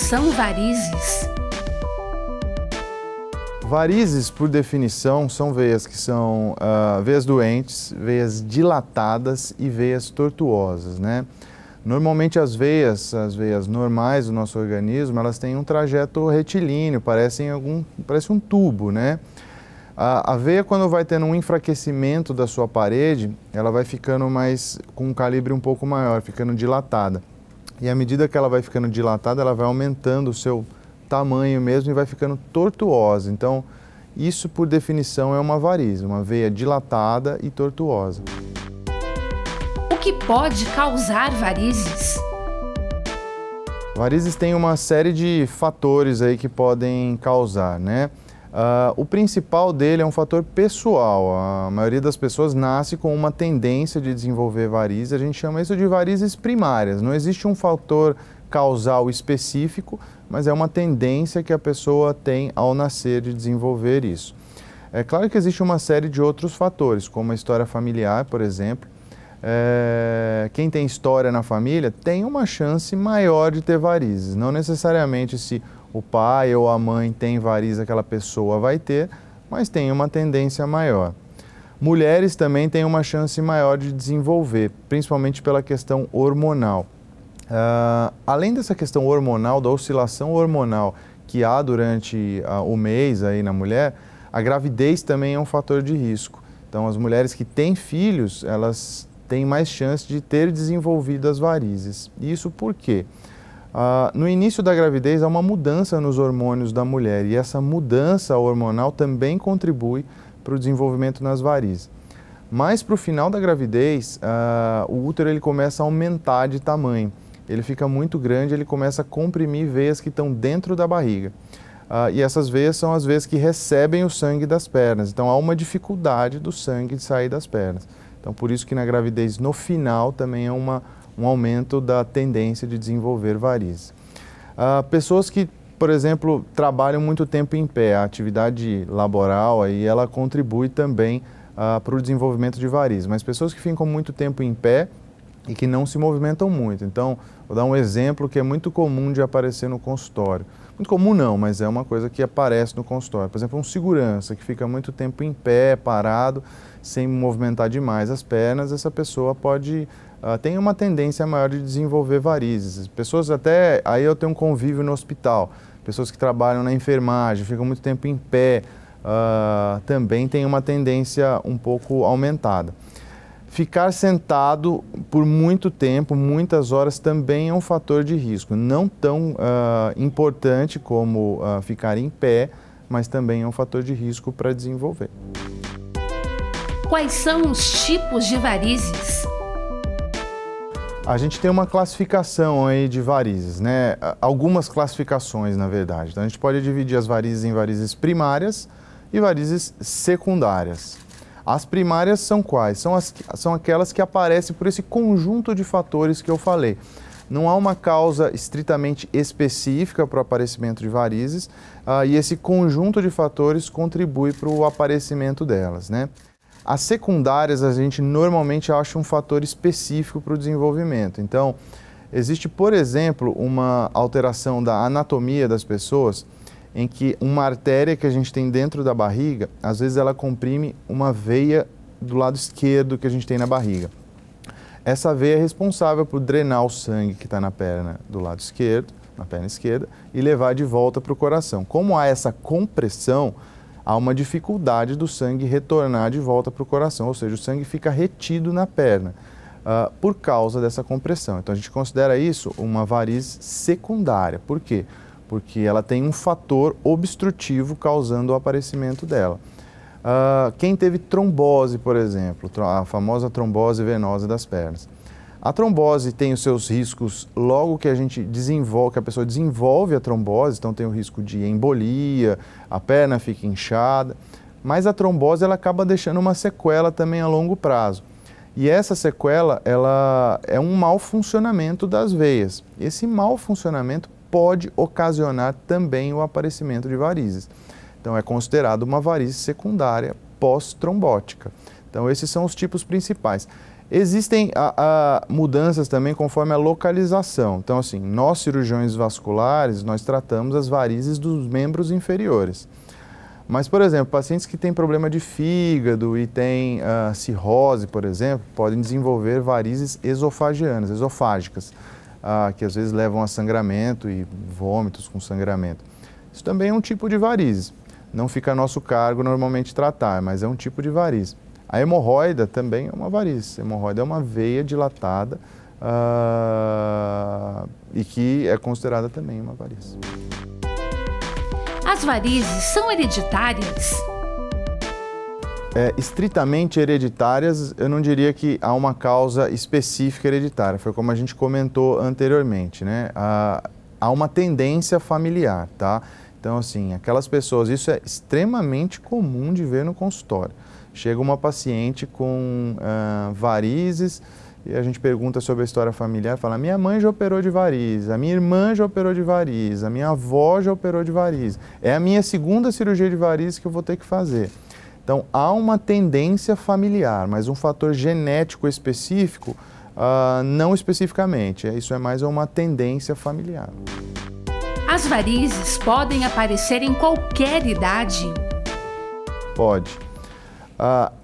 são varizes? Varizes, por definição, são veias que são veias doentes, veias dilatadas e veias tortuosas, né? Normalmente as veias normais do nosso organismo, elas têm um trajeto retilíneo, parece um tubo, né? A veia, quando vai tendo um enfraquecimento da sua parede, ela vai ficando com um calibre um pouco maior, ficando dilatada. E à medida que ela vai ficando dilatada, ela vai aumentando o seu tamanho mesmo e vai ficando tortuosa. Então, isso por definição é uma varize, uma veia dilatada e tortuosa. O que pode causar varizes? Varizes têm uma série de fatores aí que podem causar, né? O principal dele é um fator pessoal. A maioria das pessoas nasce com uma tendência de desenvolver varizes. A gente chama isso de varizes primárias. Não existe um fator causal específico, mas é uma tendência que a pessoa tem ao nascer de desenvolver isso. É claro que existe uma série de outros fatores, como a história familiar, por exemplo. Quem tem história na família tem uma chance maior de ter varizes. Não necessariamente se o pai ou a mãe tem varizes, aquela pessoa vai ter, mas tem uma tendência maior. Mulheres também têm uma chance maior de desenvolver, principalmente pela questão hormonal. Além dessa questão hormonal, da oscilação hormonal que há durante o mês aí na mulher, a gravidez também é um fator de risco. Então, as mulheres que têm filhos, elas têm mais chance de ter desenvolvido as varizes. Isso por quê? No início da gravidez há uma mudança nos hormônios da mulher e essa mudança hormonal também contribui para o desenvolvimento nas varizes. Mas para o final da gravidez, o útero ele começa a aumentar de tamanho. Ele fica muito grande, ele começa a comprimir veias que estão dentro da barriga. E essas veias são as veias que recebem o sangue das pernas. Então há uma dificuldade do sangue de sair das pernas. Então por isso que na gravidez, no final, também é um aumento da tendência de desenvolver varizes. Pessoas que, por exemplo, trabalham muito tempo em pé, a atividade laboral, aí ela contribui também para o desenvolvimento de varizes. Mas pessoas que ficam muito tempo em pé e que não se movimentam muito. Então, vou dar um exemplo que é muito comum de aparecer no consultório. Muito comum não, mas é uma coisa que aparece no consultório. Por exemplo, um segurança que fica muito tempo em pé, parado, sem movimentar demais as pernas, essa pessoa tem uma tendência maior de desenvolver varizes. Pessoas até, aí eu tenho um convívio no hospital, pessoas que trabalham na enfermagem, ficam muito tempo em pé, também tem uma tendência um pouco aumentada. Ficar sentado por muito tempo, muitas horas, também é um fator de risco. Não tão importante como ficar em pé, mas também é um fator de risco para desenvolver. Quais são os tipos de varizes? A gente tem uma classificação aí de varizes, né? Algumas classificações, na verdade. Então, a gente pode dividir as varizes em varizes primárias e varizes secundárias. As primárias são quais? São aquelas que aparecem por esse conjunto de fatores que eu falei. Não há uma causa estritamente específica para o aparecimento de varizes e esse conjunto de fatores contribui para o aparecimento delas, né? As secundárias, a gente normalmente acha um fator específico para o desenvolvimento. Então, existe, por exemplo, uma alteração da anatomia das pessoas em que uma artéria que a gente tem dentro da barriga, às vezes ela comprime uma veia do lado esquerdo que a gente tem na barriga. Essa veia é responsável por drenar o sangue que está na perna do lado esquerdo, na perna esquerda, e levar de volta para o coração. Como há essa compressão, há uma dificuldade do sangue retornar de volta para o coração, ou seja, o sangue fica retido na perna por causa dessa compressão. Então a gente considera isso uma varize secundária. Por quê? Porque ela tem um fator obstrutivo causando o aparecimento dela. Quem teve trombose, por exemplo, a famosa trombose venosa das pernas. A trombose tem os seus riscos logo que que a pessoa desenvolve a trombose, então tem o risco de embolia, a perna fica inchada, mas a trombose ela acaba deixando uma sequela também a longo prazo. E essa sequela, ela é um mau funcionamento das veias. Esse mau funcionamento pode ocasionar também o aparecimento de varizes. Então, é considerado uma varize secundária pós-trombótica. Então, esses são os tipos principais. Existem mudanças também conforme a localização. Então, assim, nós cirurgiões vasculares, nós tratamos as varizes dos membros inferiores. Mas, por exemplo, pacientes que têm problema de fígado e têm cirrose, por exemplo, podem desenvolver varizes esofágicas, que às vezes levam a sangramento e vômitos com sangramento. Isso também é um tipo de varizes. Não fica a nosso cargo normalmente tratar, mas é um tipo de varize. A hemorroida também é uma varize. A hemorroida é uma veia dilatada e que é considerada também uma varize. As varizes são hereditárias? Estritamente hereditárias, eu não diria que há uma causa específica hereditária. Foi como a gente comentou anteriormente, né? Há uma tendência familiar, tá? Então, assim, aquelas pessoas, isso é extremamente comum de ver no consultório. Chega uma paciente com varizes e a gente pergunta sobre a história familiar, fala, minha mãe já operou de varize, a minha irmã já operou de varize, a minha avó já operou de varize. É a minha segunda cirurgia de varize que eu vou ter que fazer. Então, há uma tendência familiar, mas um fator genético específico, não especificamente. Isso é mais uma tendência familiar. As varizes podem aparecer em qualquer idade? Pode.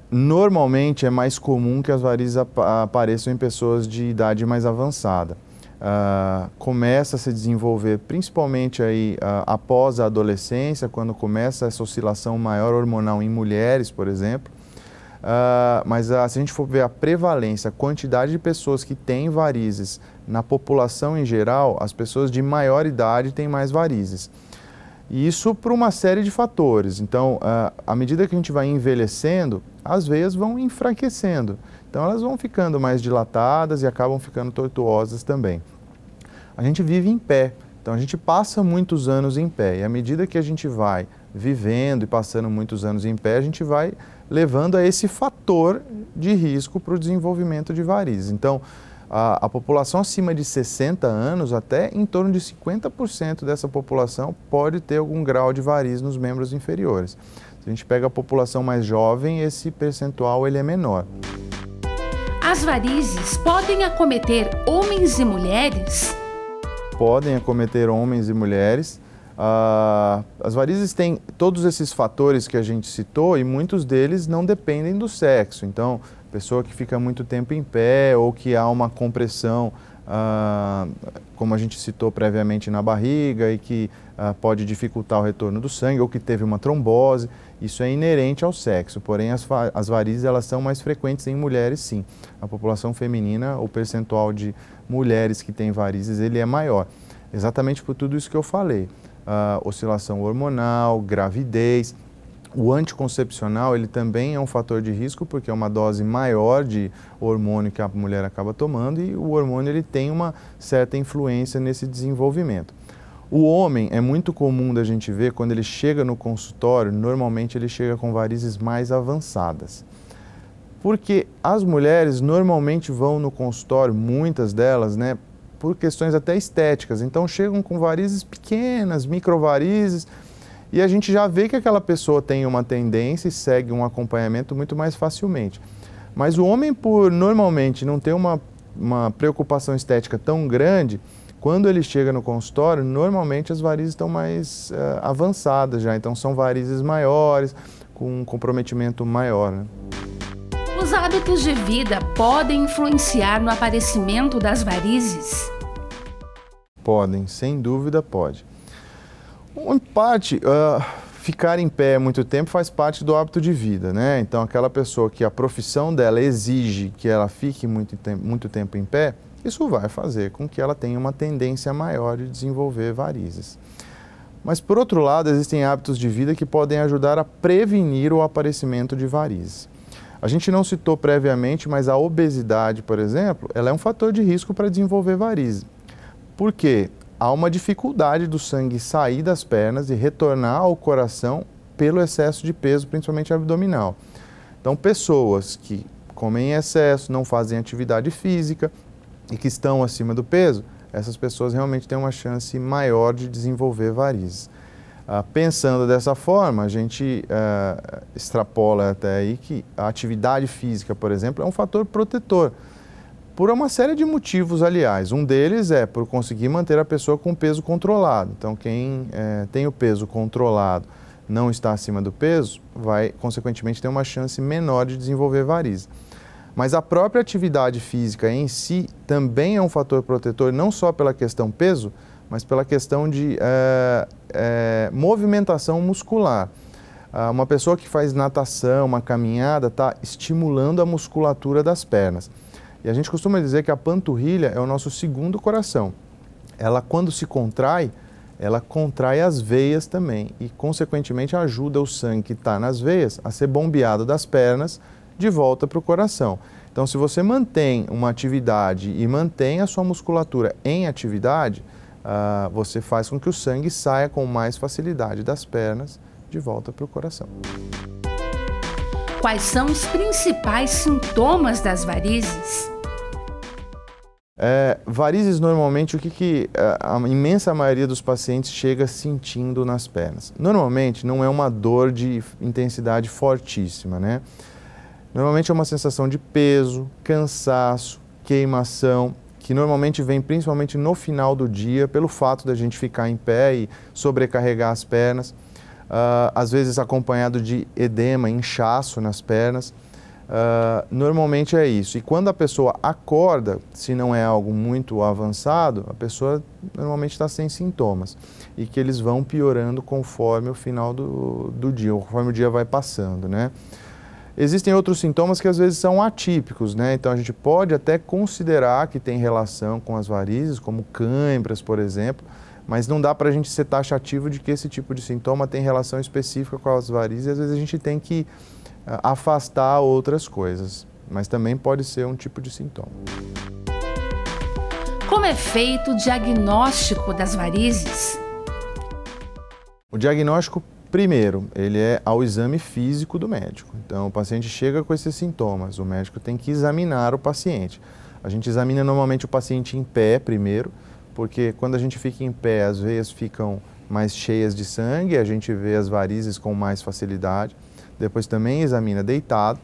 Normalmente é mais comum que as varizes apareçam em pessoas de idade mais avançada. Começa a se desenvolver principalmente aí, após a adolescência, quando começa essa oscilação maior hormonal em mulheres, por exemplo. Mas se a gente for ver a prevalência, a quantidade de pessoas que têm varizes na população em geral, as pessoas de maior idade têm mais varizes. E isso por uma série de fatores. Então, à medida que a gente vai envelhecendo, as veias vão enfraquecendo. Então, elas vão ficando mais dilatadas e acabam ficando tortuosas também. A gente vive em pé, então a gente passa muitos anos em pé. E à medida que a gente vai vivendo e passando muitos anos em pé, a gente vai levando a esse fator de risco para o desenvolvimento de varizes. Então, a população acima de 60 anos, até em torno de 50% dessa população pode ter algum grau de varize nos membros inferiores. Se a gente pega a população mais jovem, esse percentual ele é menor. As varizes podem acometer homens e mulheres? Podem acometer homens e mulheres. As varizes têm todos esses fatores que a gente citou e muitos deles não dependem do sexo. Então, pessoa que fica muito tempo em pé ou que há uma compressão, como a gente citou previamente na barriga e que pode dificultar o retorno do sangue ou que teve uma trombose, isso é inerente ao sexo. Porém, as varizes elas são mais frequentes em mulheres, sim. A população feminina, o percentual de mulheres que têm varizes, ele é maior. Exatamente por tudo isso que eu falei. Oscilação hormonal, gravidez. O anticoncepcional, ele também é um fator de risco porque é uma dose maior de hormônio que a mulher acaba tomando e o hormônio ele tem uma certa influência nesse desenvolvimento. O homem é muito comum da gente ver quando ele chega no consultório, normalmente ele chega com varizes mais avançadas. Porque as mulheres normalmente vão no consultório, muitas delas, né, por questões até estéticas. Então chegam com varizes pequenas, microvarizes, e a gente já vê que aquela pessoa tem uma tendência e segue um acompanhamento muito mais facilmente. Mas o homem, por normalmente não ter uma preocupação estética tão grande, quando ele chega no consultório, normalmente as varizes estão mais avançadas já. Então são varizes maiores, com um comprometimento maior, né? Os hábitos de vida podem influenciar no aparecimento das varizes? Podem, sem dúvida pode. Em parte, ficar em pé muito tempo faz parte do hábito de vida, né? Então, aquela pessoa que a profissão dela exige que ela fique muito tempo em pé, isso vai fazer com que ela tenha uma tendência maior de desenvolver varizes. Mas, por outro lado, existem hábitos de vida que podem ajudar a prevenir o aparecimento de varizes. A gente não citou previamente, mas a obesidade, por exemplo, ela é um fator de risco para desenvolver varizes. Por quê? Há uma dificuldade do sangue sair das pernas e retornar ao coração pelo excesso de peso, principalmente abdominal. Então, pessoas que comem em excesso, não fazem atividade física e que estão acima do peso, essas pessoas realmente têm uma chance maior de desenvolver varizes. Pensando dessa forma, a gente extrapola até aí que a atividade física, por exemplo, é um fator protetor, por uma série de motivos, aliás. Um deles é por conseguir manter a pessoa com o peso controlado. Então, quem tem o peso controlado, não está acima do peso, vai, consequentemente, ter uma chance menor de desenvolver varizes. Mas a própria atividade física em si também é um fator protetor, não só pela questão peso, mas pela questão de movimentação muscular. Uma pessoa que faz natação, uma caminhada, está estimulando a musculatura das pernas. E a gente costuma dizer que a panturrilha é o nosso segundo coração. Ela, quando se contrai, ela contrai as veias também e, consequentemente, ajuda o sangue que está nas veias a ser bombeado das pernas de volta para o coração. Então, se você mantém uma atividade e mantém a sua musculatura em atividade, você faz com que o sangue saia com mais facilidade das pernas de volta para o coração. Quais são os principais sintomas das varizes? Varizes, normalmente, o que a imensa maioria dos pacientes chega sentindo nas pernas? Normalmente, não é uma dor de intensidade fortíssima, né? Normalmente é uma sensação de peso, cansaço, queimação, que normalmente vem principalmente no final do dia, pelo fato da gente ficar em pé e sobrecarregar as pernas, às vezes acompanhado de edema, inchaço nas pernas. Normalmente é isso. E quando a pessoa acorda, se não é algo muito avançado, a pessoa normalmente está sem sintomas e que eles vão piorando conforme o final do dia, conforme o dia vai passando, né? Existem outros sintomas que às vezes são atípicos, né? Então a gente pode até considerar que tem relação com as varizes, como cãibras, por exemplo, mas não dá para a gente ser taxativo de que esse tipo de sintoma tem relação específica com as varizes, e às vezes a gente tem que afastar outras coisas, mas também pode ser um tipo de sintoma. Como é feito o diagnóstico das varizes? O diagnóstico, primeiro, ele é ao exame físico do médico. Então, o paciente chega com esses sintomas, o médico tem que examinar o paciente. A gente examina normalmente o paciente em pé primeiro, porque quando a gente fica em pé, as veias ficam mais cheias de sangue, a gente vê as varizes com mais facilidade. Depois também examina deitado.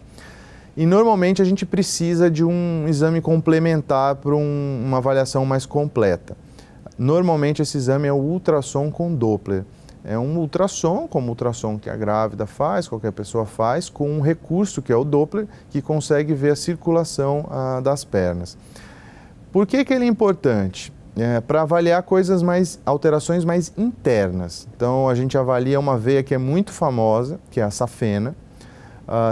E normalmente a gente precisa de um exame complementar para uma avaliação mais completa. Normalmente esse exame é o ultrassom com Doppler. É um ultrassom, como o ultrassom que a grávida faz, qualquer pessoa faz, com um recurso que é o Doppler, que consegue ver a circulação das pernas. Por que ele é importante? Para avaliar alterações mais internas. Então, a gente avalia uma veia que é muito famosa, que é a safena.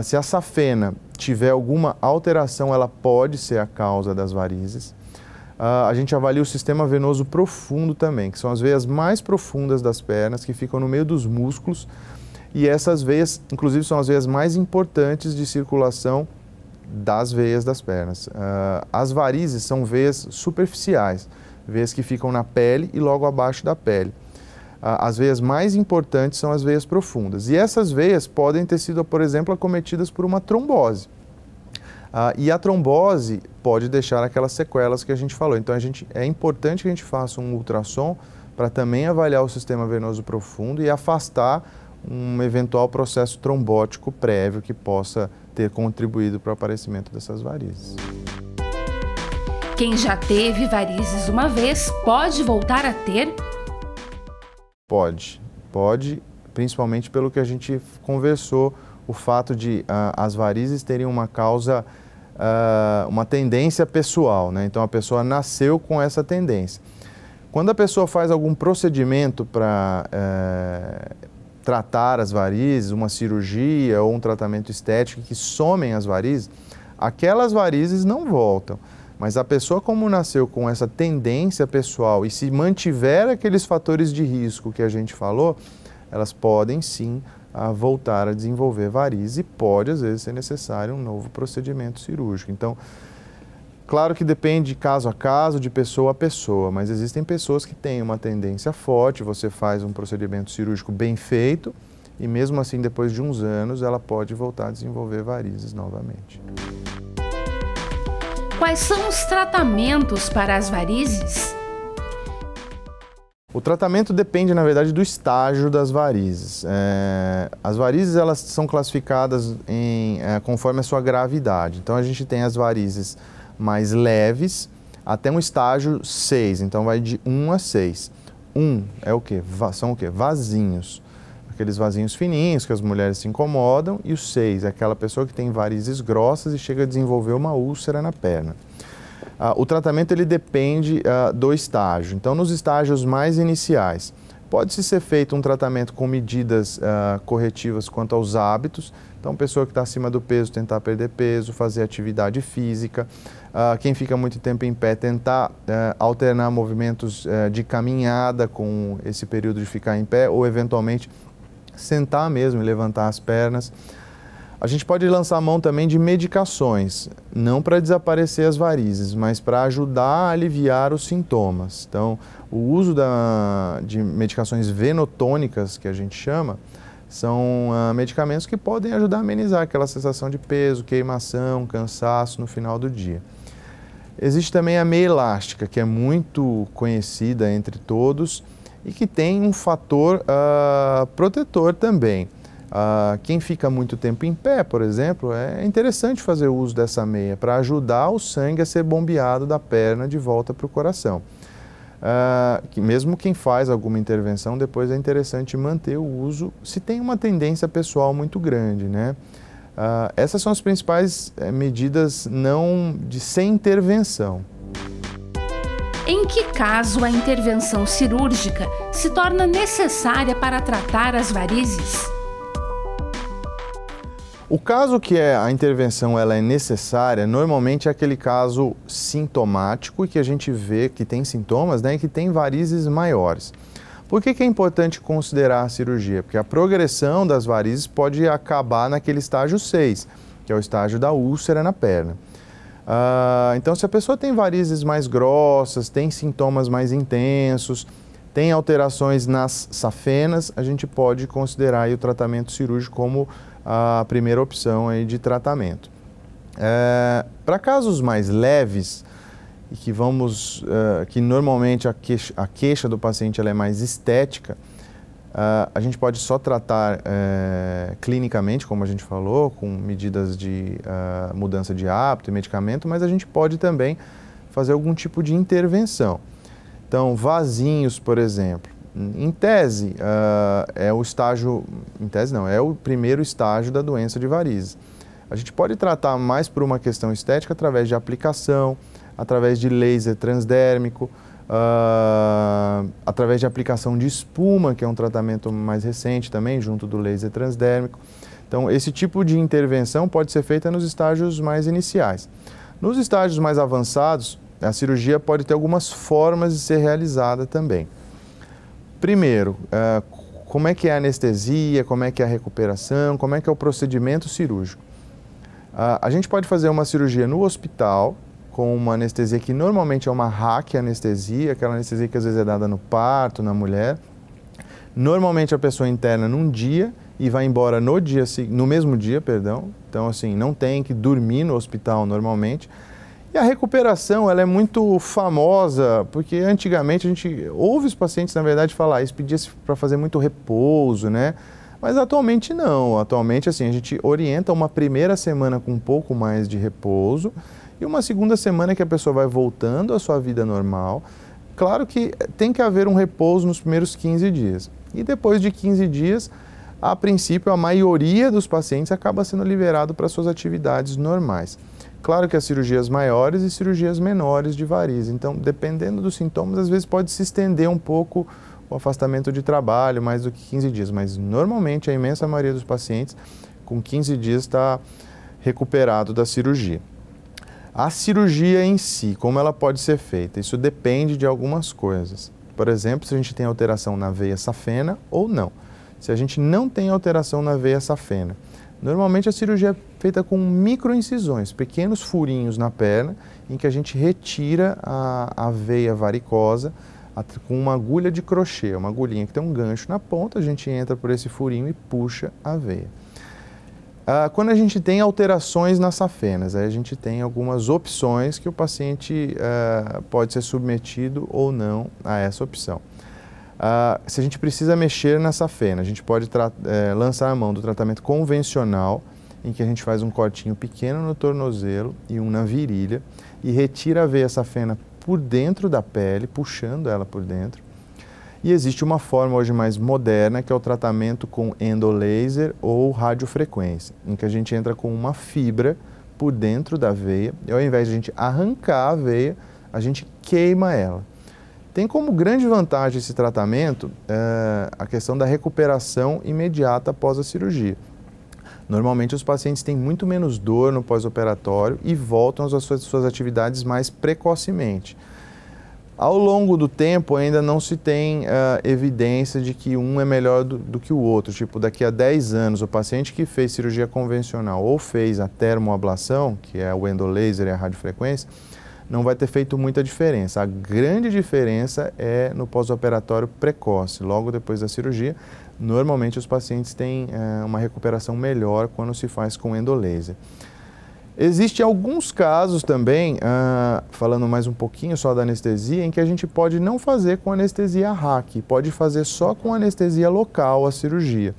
Se a safena tiver alguma alteração, ela pode ser a causa das varizes. A gente avalia o sistema venoso profundo também, que são as veias mais profundas das pernas, que ficam no meio dos músculos. E essas veias, inclusive, são as veias mais importantes de circulação das veias das pernas. As varizes são veias superficiais, veias que ficam na pele e logo abaixo da pele. As veias mais importantes são as veias profundas. E essas veias podem ter sido, por exemplo, acometidas por uma trombose. E a trombose pode deixar aquelas sequelas que a gente falou. Então, é importante que a gente faça um ultrassom para também avaliar o sistema venoso profundo e afastar um eventual processo trombótico prévio que possa ter contribuído para o aparecimento dessas varizes. Quem já teve varizes uma vez pode voltar a ter? Pode, principalmente pelo que a gente conversou, o fato de as varizes terem uma causa, uma tendência pessoal, né? Então a pessoa nasceu com essa tendência. Quando a pessoa faz algum procedimento para tratar as varizes, uma cirurgia ou um tratamento estético que somem as varizes, aquelas varizes não voltam. Mas a pessoa, como nasceu com essa tendência pessoal e se mantiver aqueles fatores de risco que a gente falou, elas podem sim voltar a desenvolver varizes e pode, às vezes, ser necessário um novo procedimento cirúrgico. Então, claro que depende de caso a caso, de pessoa a pessoa, mas existem pessoas que têm uma tendência forte, você faz um procedimento cirúrgico bem feito e mesmo assim, depois de uns anos, ela pode voltar a desenvolver varizes novamente. Quais são os tratamentos para as varizes? O tratamento depende, na verdade, do estágio das varizes. As varizes, elas são classificadas conforme a sua gravidade. Então, a gente tem as varizes mais leves até um estágio 6. Então, vai de 1 a 6. 1 é o quê? São o quê? Vasinhos. Aqueles vasinhos fininhos que as mulheres se incomodam. E o 6 é aquela pessoa que tem varizes grossas e chega a desenvolver uma úlcera na perna. O tratamento ele depende do estágio. Então, nos estágios mais iniciais, pode-se ser feito um tratamento com medidas corretivas quanto aos hábitos. Então, pessoa que está acima do peso, tentar perder peso, fazer atividade física. Quem fica muito tempo em pé, tentar alternar movimentos de caminhada com esse período de ficar em pé, ou eventualmente sentar mesmo e levantar as pernas. A gente pode lançar mão também de medicações, não para desaparecer as varizes, mas para ajudar a aliviar os sintomas. Então, o uso de medicações venotônicas, que a gente chama, são medicamentos que podem ajudar a amenizar aquela sensação de peso, queimação, cansaço no final do dia. Existe também a meia elástica, que é muito conhecida entre todos e que tem um fator protetor também. Quem fica muito tempo em pé, por exemplo, é interessante fazer o uso dessa meia para ajudar o sangue a ser bombeado da perna de volta para o coração. Mesmo quem faz alguma intervenção, depois é interessante manter o uso se tem uma tendência pessoal muito grande, né? Essas são as principais medidas sem intervenção. Em que caso a intervenção cirúrgica se torna necessária para tratar as varizes? O caso que a intervenção ela é necessária, normalmente é aquele caso sintomático e que a gente vê que tem sintomas, né, e que tem varizes maiores. Por que é importante considerar a cirurgia? Porque a progressão das varizes pode acabar naquele estágio 6, que é o estágio da úlcera na perna. Então, se a pessoa tem varizes mais grossas, tem sintomas mais intensos, tem alterações nas safenas, a gente pode considerar aí o tratamento cirúrgico como a primeira opção aí de tratamento. Para casos mais leves, e que normalmente a queixa do paciente ela é mais estética, a gente pode só tratar clinicamente, como a gente falou, com medidas de mudança de hábito e medicamento, mas a gente pode também fazer algum tipo de intervenção. Então, vasinhos, por exemplo. Em tese, é o primeiro estágio da doença de varizes. A gente pode tratar mais por uma questão estética através de aplicação, através de laser transdérmico, através de aplicação de espuma, que é um tratamento mais recente também, junto do laser transdérmico. Então, esse tipo de intervenção pode ser feita nos estágios mais iniciais. Nos estágios mais avançados, a cirurgia pode ter algumas formas de ser realizada também. Primeiro, como é que é a anestesia, como é que é a recuperação, como é que é o procedimento cirúrgico. A gente pode fazer uma cirurgia no hospital, com uma anestesia que normalmente é uma raquianestesia, aquela anestesia que às vezes é dada no parto, na mulher. Normalmente a pessoa interna num dia e vai embora no mesmo dia, perdão. Então, assim, não tem que dormir no hospital normalmente. E a recuperação, ela é muito famosa, porque antigamente a gente ouve os pacientes, na verdade, falar isso, pedia-se para fazer muito repouso, né? Mas atualmente não. Atualmente, assim, a gente orienta uma primeira semana com um pouco mais de repouso e uma segunda semana que a pessoa vai voltando à sua vida normal. Claro que tem que haver um repouso nos primeiros 15 dias. E depois de 15 dias, a princípio, a maioria dos pacientes acaba sendo liberado para suas atividades normais. Claro que há cirurgias maiores e cirurgias menores de varizes. Então, dependendo dos sintomas, às vezes pode se estender um pouco o afastamento de trabalho, mais do que 15 dias. Mas, normalmente, a imensa maioria dos pacientes, com 15 dias, está recuperado da cirurgia. A cirurgia em si, como ela pode ser feita? Isso depende de algumas coisas. Por exemplo, se a gente tem alteração na veia safena ou não. Se a gente não tem alteração na veia safena, normalmente a cirurgia é feita com microincisões, pequenos furinhos na perna, em que a gente retira a veia varicosa com uma agulha de crochê, uma agulhinha que tem um gancho na ponta, a gente entra por esse furinho e puxa a veia. Quando a gente tem alterações nas safenas, aí a gente tem algumas opções que o paciente pode ser submetido ou não a essa opção. Se a gente precisa mexer nessa fena, a gente pode lançar a mão do tratamento convencional, em que a gente faz um cortinho pequeno no tornozelo e um na virilha e retira a veia safena por dentro da pele, puxando ela por dentro. E existe uma forma hoje mais moderna, que é o tratamento com endolaser ou radiofrequência, em que a gente entra com uma fibra por dentro da veia e ao invés de a gente arrancar a veia, a gente queima ela. Tem como grande vantagem esse tratamento a questão da recuperação imediata após a cirurgia. Normalmente os pacientes têm muito menos dor no pós-operatório e voltam às suas atividades mais precocemente. Ao longo do tempo ainda não se tem evidência de que um é melhor do que o outro. Tipo, daqui a 10 anos o paciente que fez cirurgia convencional ou fez a termoablação, que é o endolaser e a radiofrequência, não vai ter feito muita diferença. A grande diferença é no pós-operatório precoce, logo depois da cirurgia. Normalmente os pacientes têm uma recuperação melhor quando se faz com endolaser. Existem alguns casos também, falando mais um pouquinho só da anestesia, em que a gente pode não fazer com anestesia RAC, pode fazer só com anestesia local a cirurgia.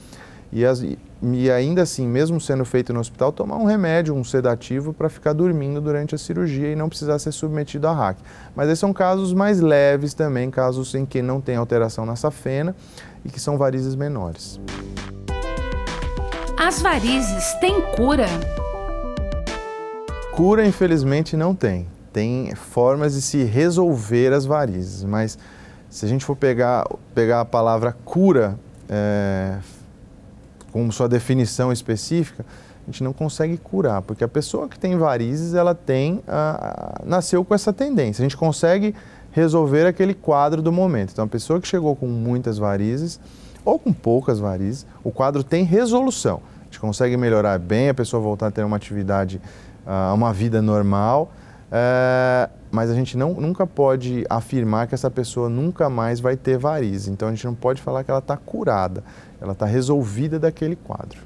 E ainda assim, mesmo sendo feito no hospital, tomar um remédio, um sedativo para ficar dormindo durante a cirurgia e não precisar ser submetido a RAC. Mas esses são casos mais leves também, casos em que não tem alteração na safena e que são varizes menores. As varizes têm cura? Cura, infelizmente, não tem. Tem formas de se resolver as varizes, mas se a gente for pegar a palavra cura como sua definição específica, a gente não consegue curar, porque a pessoa que tem varizes, ela nasceu com essa tendência. A gente consegue resolver aquele quadro do momento. Então, a pessoa que chegou com muitas varizes ou com poucas varizes, o quadro tem resolução. A gente consegue melhorar bem, a pessoa voltar a ter uma atividade, uma vida normal, mas a gente nunca pode afirmar que essa pessoa nunca mais vai ter varizes. Então, a gente não pode falar que ela está curada, ela está resolvida daquele quadro.